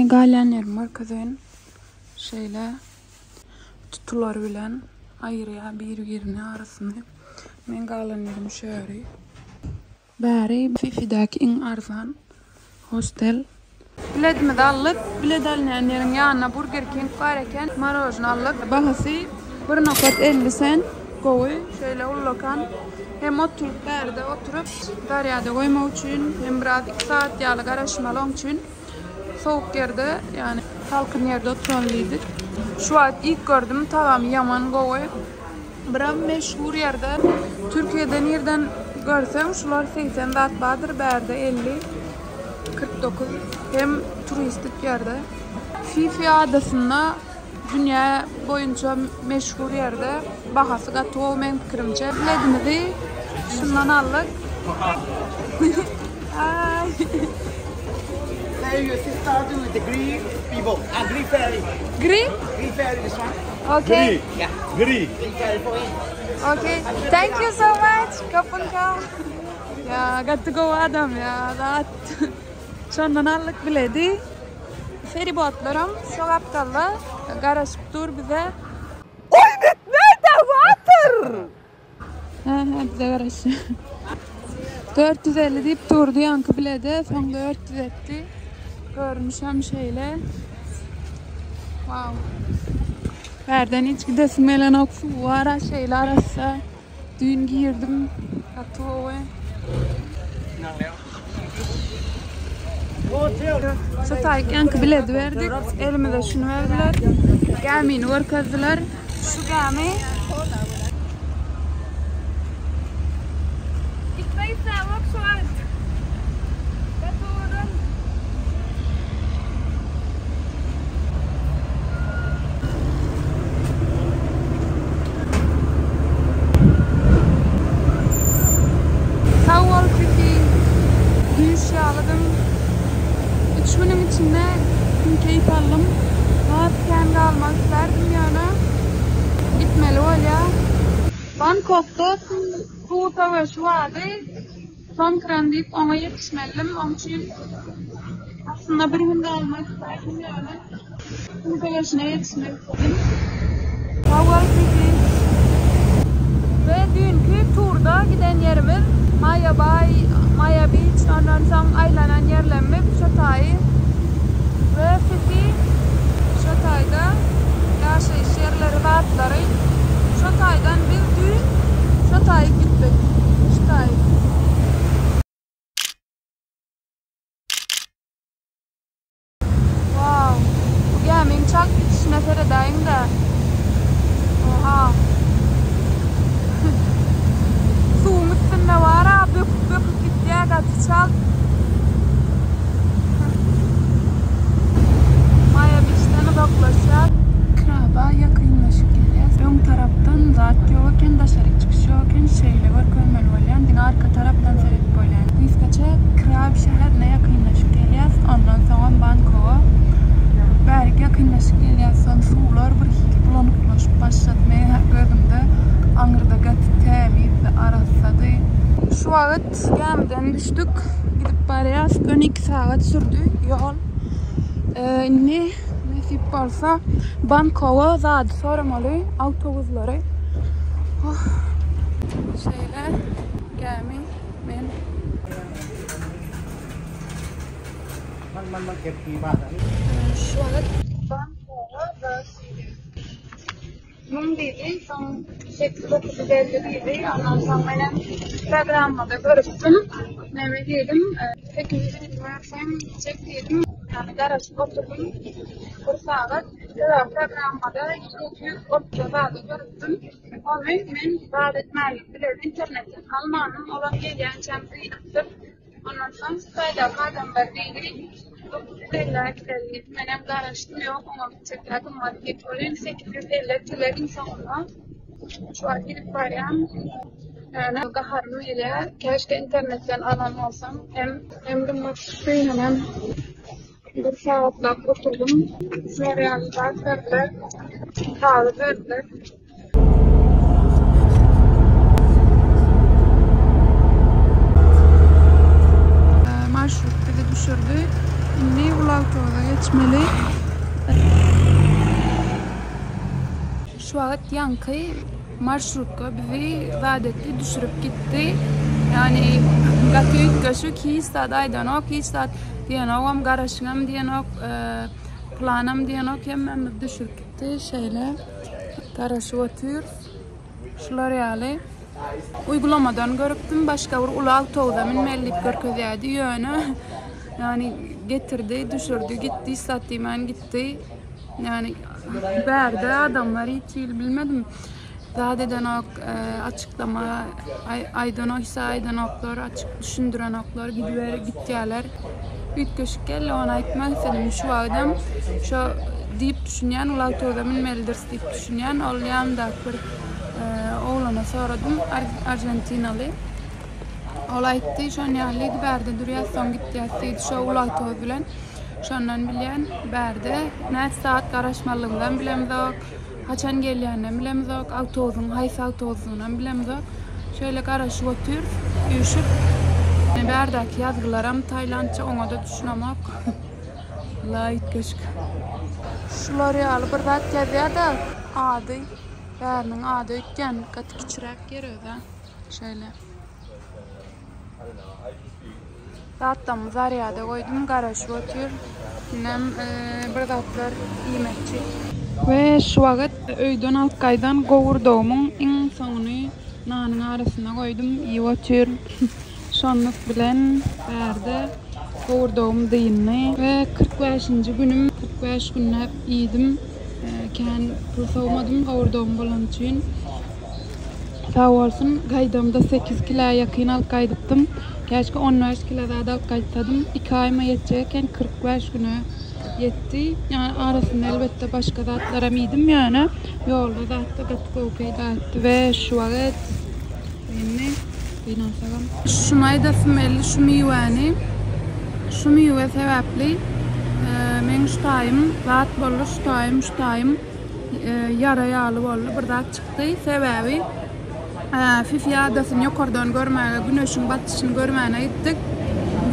Yine galenlerim var kızın. Şeyle tutular bilen ayrıya bir yerine arasını. Men galenlerim şöyle. Bari Fifi'deki en arzan hostel. Biletimi de alıp, bilet alınanların yanına Burger King var eken marojun alıp, bahası 1,50 sen koy, şöyle ullokan. Hem oturup berde oturup, daryada koyma için, hem biraz 2 saat yalı araşmalı için soğuk yerde, yani halkın yerde oturalıydık. Şu an ilk gördüm, tamam yaman koy. Biraz meşhur yerde, Türkiye'den yerden görsem, şular 80 dat badır, berde 50. 49 hem turistik yerde. Fifi adasında dünya boyunca meşhur yerde bahası gatı men fikrimce biletimizi şundan aldık. Ay. There you sit starting with the Greek people. Greek ferry. Greek? Greek ferry this one. Okay. Greek. Yeah. Greek. Greek ferry for you. Okay. Thank you so much. Kapın ka. Ya gatı go adam ya. Rahat. Şundan aldık bileti. Feribotlarım çok aptallar. Garaj tur bize. Oy nerede water? Bize garaj. 450 deyip durdu yankı biledi. Son 400 etti. Görmüşüm şeyle. Wow. Verden hiç gidesim gelen ok su var. Şeyle arası. Dün girdim. Katı Satayık yankı bileti verdik. Elime de şunu verdiler. Gemini varkazdılar. Şu gemi. Savol Fifi. Gülüş yağladım. 3 günün içinde keyif aldım. Rahat kendi almak isterdim yani. Gitmeli öyle. Bangkok'ta su savaşı vardı. Son kıran deyip ona yetişmeliyim. Onun için aslında bir günde almak isterdim yani. Bu savaşına yetişmeliyim. Savol Fifi. Ve dünkü turda giden yerimiz Maya Bay, Maya Beach, ondan sonra aylanan yerlerimiz Şatay ve Fifi. Şatay'da yaşayış yerleri rahatları. Şatay'dan biz dün Şatay'a gittik. Şatay. Wow. Bu gemiğin çok içine seredeyim de. Oha. Suyun üstünde var ha, böküp gitti ya, gatı çal. Maya Beach'ten uzaklaşacak. Kraba yakınlaşıp geliyor. Ön taraftan zat yokken, dışarı çıkış yokken şeyle var, kömel olan. Dine arka taraftan seyredip böyle. Biz kaça Krab şehrine yakınlaşıp geliyor. Ondan sonra Bangkok'a. Belki yakınlaşıp geliyor. Son sular bir hiki bulanıklaşıp başlatmaya gözümde. Anırda gatı temiz arasadı. Şu vakit gemiden düştük. Gidip barayaz. 12 saat sürdü yol. Ne nasip olsa Bangkok'a zaten sormalı otobüsleri. Şeyler gemi ben. Şu vakit Bangkok'a Mum dedi, son 8-9 dedi. Ondan sonra benim programda görüştüm. Ne dedim, 8. üniversitemi gidecek dedim. Yani ders oturdum. Bir saat. Programda 230 saat görüştüm. Onu ben vaat etmeliyim. İnternetten Almanım olan gelen çemsi yaptım. Ondan sonra sayıda kadınlar değil. Bella gidelim. Benim garajım yok. Ona gideceklerim var. Gittim 850 tüler insanlar. Şu an gidip varayım. Yani kaharım ile keşke internetten alan olsam. Hem de mutlu hemen bir saatlik oturdum. Şuraya verdiler. Kahve verdiler. Marşrut bizi düşürdü. Ne ulan autoda geçmeli. Şu vakit yankı marşrutka bizi zadetli düşürüp gitti. Yani gatıyık göçü 2 saat aydan ok, 2 saat diyen oğam garaşınam diyen ok, planam diyen ok yemmem düşürüp gitti. Şeyle garaşı otur. Şular yani. Uygulamadan görüktüm. Başka bir ulu autoda minmellik görkezeydi yönü. Yani getirdi, düşürdü, gitti, sattıyman gitti. Yani berde adamlar hiç iyi bilmedim. Zaten o açıklama aydan oksa aydan oklar açık düşündüren oklar gittiler. Büyük köşk geldi ona aytmak istedim şu adam şu deyip düşünen ulu autoda minmelidir deyip düşünen olyan da bir oğlana sordum Arjantinalı. Olaydı şon yerliydi berde duruyasam gitti yastıydı şu ulu autoda bilen şondan bilen berde ne saat karışmalığından bilemiz ok haçan gelýänden bilemiz ok autobusun haýsy autobusundan bilemiz ok şöyle garaşyp otur ýüşüp berdäki ýazgylaram Taýlandça oňa da düşünemek laýyk köşk şular ýaly bir zat ýazýarda ady bäriniň ady ötken gat kiçiräk gerede şöyle zaten zaryada koydum garaşyp otur nem bir zatlar iýmekçi ve şu vakit öýden altkaydan gowurdogynyň iň soňuny nanyň arasyna koydum iýip otur şonluk bilen berde gowurdogym diýinni ve 45-nji günüm 45 günläp iýdim kän pul sowmadym gowurdogym bolan üçin sağ bolsun gaýdamda 8 kilo ýakyn alkaydypdym käşke 15 kilo da alkaytdym 2 aýma ýetjeken 45 güne yetti. Yani arasında elbette başka zatlara miydim yani. Yolda zaten gatı etti ve şu vakit beni inansagam. Şunay da smelli şu miyvani. Şu miyve sebepli men şutayım zat bollu şutayım yara yağlı bollu bir zat çıktı sebebi Fifi adasını yukarıdan görmeye, güneşin batışını görmeye gittik.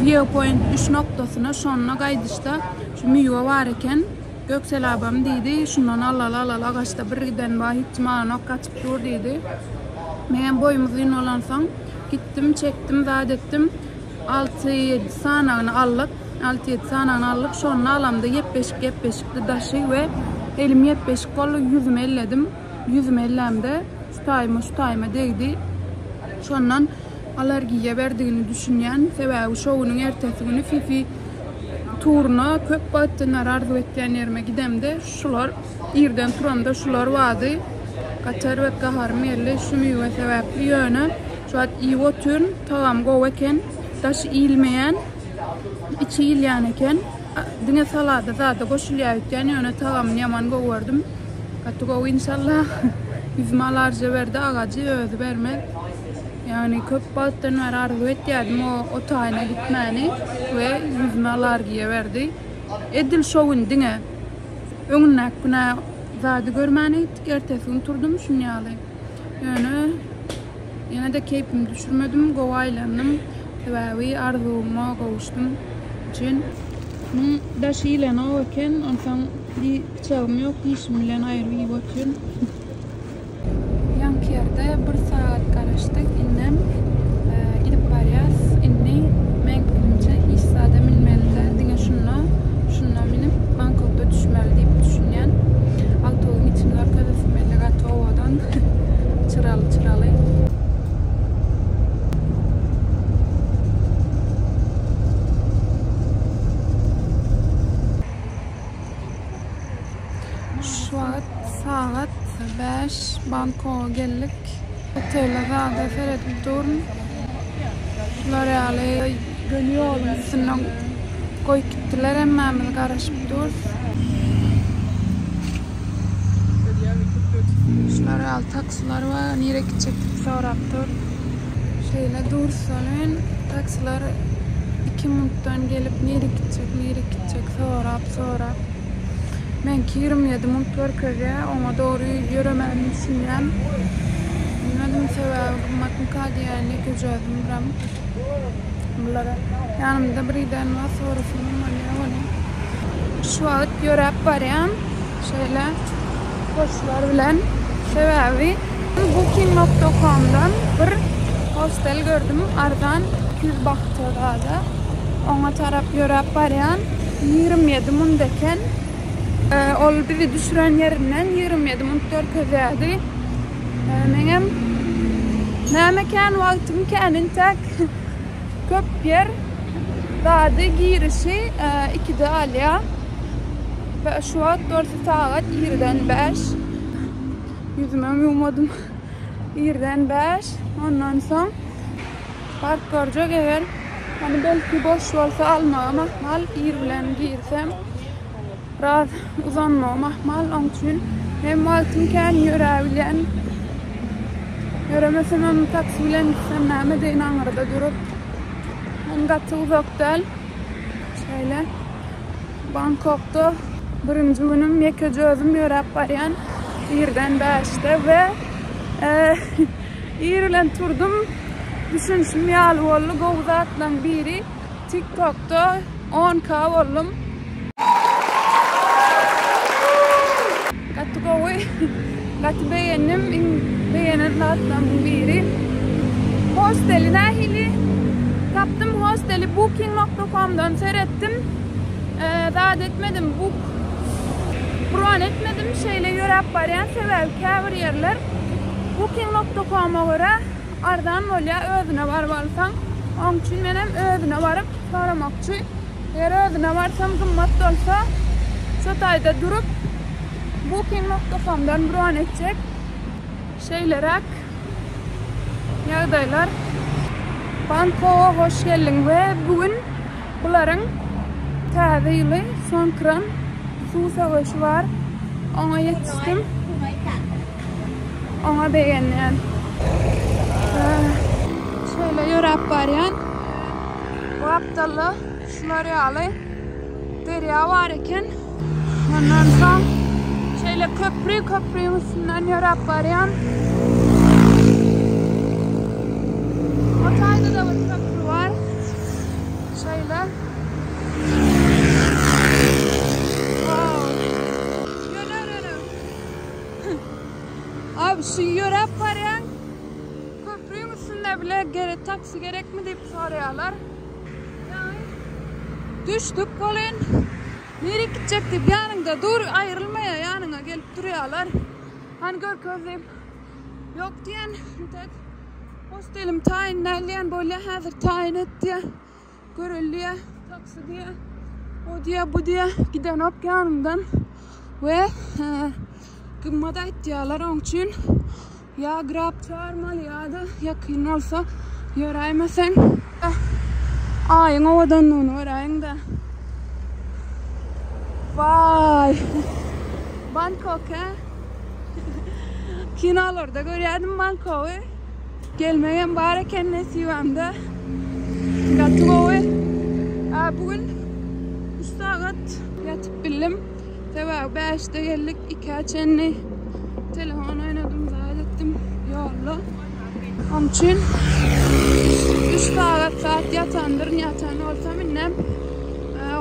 Viewpoint 3 noktasına şonuna gaýdyşda şu miyve var eken Göksel abam deydi şundan alala agaçta birden ba hiç mana kaçıp dur deydi. Men boyumuzun olansan gittim çektim zadettim 6-7 sanağını aldık 6-7 sanağını aldık şonunu alamda yepbeşikli daşı ve elim yepbeşik kolu yüzümü elledim yüzümü ellemde şutayma değdi şondan alergiye verdiğini düşünen sebebi şovunun ertesi günü Fifi turuna köp battılar arzu ettiğin yerime gidemde şular irden turamda şular vardı kaçar ve kaharım yerli şu miyve sebepli yöne şu an iyi oturun tağam goveken taş ilmeyen içi ilyan eken dine salada zaten koşulya ettiğin yöne tağamın yaman govardım katı gov inşallah yüzme alarca verdi ağacı özü vermez. Yani köp balıktan arzu ettiğim o tayına gitmeni ve yüzme alergiye verdi. Edil şovun dine önüne güne zadı görmeni gittik. Ertesi gün turdum şunyalı. Yani yine de keyfimi düşürmedim. Govaylandım. Ve arzuma kavuştum için. Bunun daşı ile ne olurken ondan bir bıçağım yok. İşimle ayrı bakıyorum. Yank yerde bir saat karıştık. İnnem gidip varıyaz. İnni men bilimce İsa'da minmeliler. Dine şunla minip Bangkok'ta düşmeli deyip düşünen. Autoğun içinde arkadaşım belli gatı ovadan çıralı. Şu an saat 5 Bangkok'a geldik. Otelde zaten seyredip durun. Şular yani gönüyor üstüne koy gittiler emmemiz karışıp dur. Şular yani taksiler var. Nere gidecektik sonra dur. Şeyle dursanın taksiler 2 minuttan gelip nere gidecek sonra. Ben 27 minut var köye, ona doğru yürümedim düşünüyorum. Bilmedim sebebi, matım kaldı yani gözüm buram. Bunlara yanımda birden var, sonrasında var. şu an görüp baryan şöyle boşlar bilen sebebi Booking.com'dan bir hostel gördüm. Aradan 200 bahtada. Ona taraf görüp baryan 27 mundeken. Ol bizi düşüren yerinden 27 mund törkezedi. Menem nämekan vaktim kenin tek köp yer dadı girişi 2'de alya ve şu an 4 saat 1'den 5 yüzüme yumadım 1'den 5 ondan sonra park görecek eğer hani belki boş olsa almam mahmal 1 bilen girsem biraz uzanmam mahmal onun için hem vaktim kenin yörebilen göremesem hem taksi bilen gitsem näme deyin Ankara'da durup Gatı uzak değil. Şöyle Bangkok'ta birinci günüm yeke gözüm yörep baryan 1'den 5'te ve İrlen turdum düşünüşüm yal oldu govzatlan biri TikTok'ta 10K oldum Gatı govi Gatı beğenenlerden biri hosteline hili taptım hosteli Booking.com'dan seyrettim. Daha etmedim Buran etmedim şeyle yörep barayan sebep kâvir yerler Booking.com'a göre ardan olya özüne var varsan onun için benim özüne varıp soramakçı eğer özüne varsam kımmat olsa sotayda durup Booking.com'dan buran edecek şeylerak yağdaylar Bangkok'a hoş geldin ve bugün bunların tazeli son kıran su savaşı var. Ona yetiştim. Ona beğendim. Şöyle yörep baryan. Bu aptallı şunları alayım. Derya var iken. Ondan sonra şöyle köprünün üstünden yörep baryan. Hatay'da da bir köprü var. Şöyle. Wow. Abi şu yörep var ya. Köprünün üstünde bile taksi gerek mi deyip soruyorlar. Yani düştük kolun. Nereye gidecektik yanında dur ayrılmaya yanına gelip duruyorlar. Hani gör közleyip yok diyen tek hostelim tayinlerleyen böyle hazır tayin et diye görülüyor taksi diye o diye bu diye giden hop yanımdan ve kımmada ettiyorlar onun için ya grab çağırmalı ya da yakın olsa yöreyemesen ayın ovadan onu öğreyin de vay Bangkok he kinalarda görüyordum Bangkok'u gelmeyen bari kendine sivamda Gatı govi bugün 3 saat yatıp bildim sebep 5'te geldik 2 açenli telefon oynadım zannettim yolla onun için 3 saat yatandır yatan olsam innem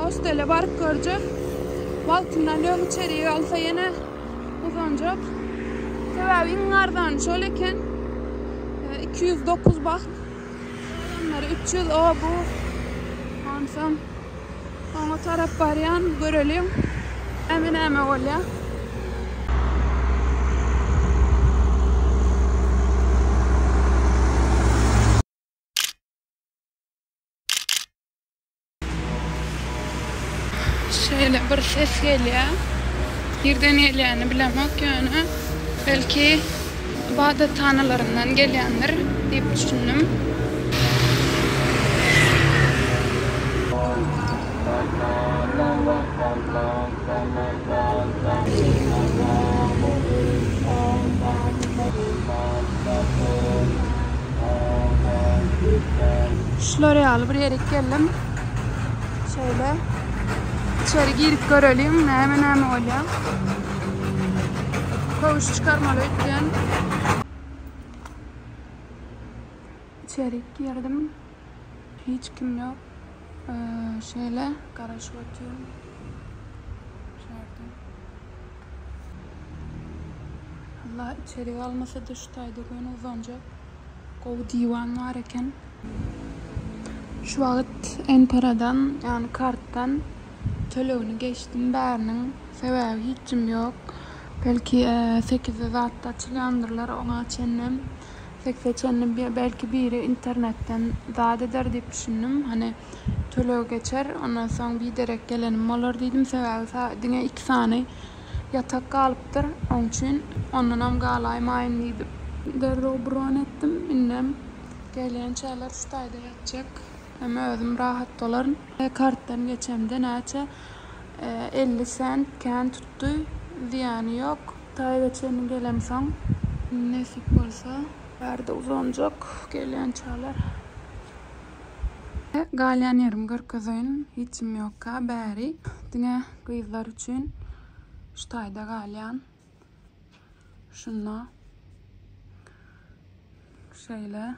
hostele varıp görecek vaktinden yok içeriye alsa yine uzanacak sebep ingardan şöyleken 209 bak adamları 300 o bu ansam ona taraf baryan görelim emin olya şöyle bir ses geliyor yerden geleni bilemek yani belki ibadet tanrılarından geliyenler deyip düşündüm. L'Oreal bir yere geldim. Şöyle içeri girip görelim. Hemen öyle. Kavuş çıkarmalı yani. İçeri girdim. Hiç kim yok. Şöyle karışık atıyorum. Allah içeri almasa da şu tayda gün uzanacak. Kov divan var eken. Şu vakit en paradan yani karttan töleğini geçtim. Bärinin sebebi hiçim yok. Belki 8'e zaten açılandırlar ona çennem. 8'e çennem belki biri internetten zade eder deyip düşündüm. Hani töleği geçer ondan sonra bir direkt gelenim olur dedim. Sebebi dine 2 saniye yatak kalıptır. Onun için ondan galayım aynı dedim. Derro bron ettim. İnnem gelen şeyler şu tayda yatacak. Hem özüm rahat dolarım. Karttan geçemde neçe 50 cent kan tuttu. Ziyanı yok. Tayda geçenin gelemsem nesip olsa yerde uzanacak gelen şeyler. Galyan yerim görkezeyim. Hiçim yok ka bäri. Dine kıyızlar için şu tayda galyan. Şunla. Şöyle.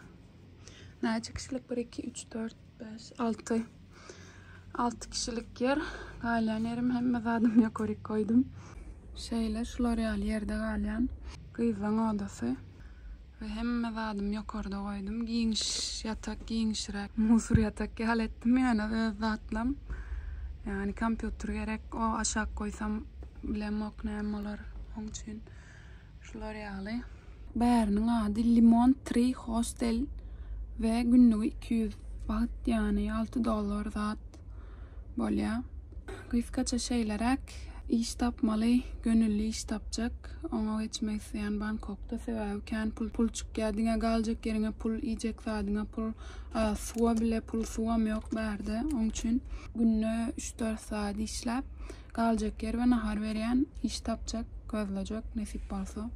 Neçe kişilik? 1, 2, 3, 4, 5, 6. 6 kişilik yer. Galyan yerim hem mezadım yok oraya koydum. Şöyle şu L'Oreal yerde galyan. Kıyızlan odası. Ve hem mezadım yok orada koydum. Giyiniş yatak, giyinişrek. Musur yatak hallettim yani zatlam. Yani kompüter gerek o aşağı koysam bile moknayım olur. Onun için şu L'Oreal'i. Bärinin adı Limon Tree Hostel ve günlüğü 200 baht yani $6 zat bolya. Kıyıskaça şeylerek iş tapmalı, gönüllü iş tapacak. Ona geçmek isteyen Bangkok'ta sebebken pul çıkıyor. Dine kalacak yerine pul yiyecek zadine pul. Suva bile pul suvam yok bärde. Onun için günlüğü 3-4 saat işlep kalacak yer ve nahar veren iş tapacak, gözlecek, nesip olsa.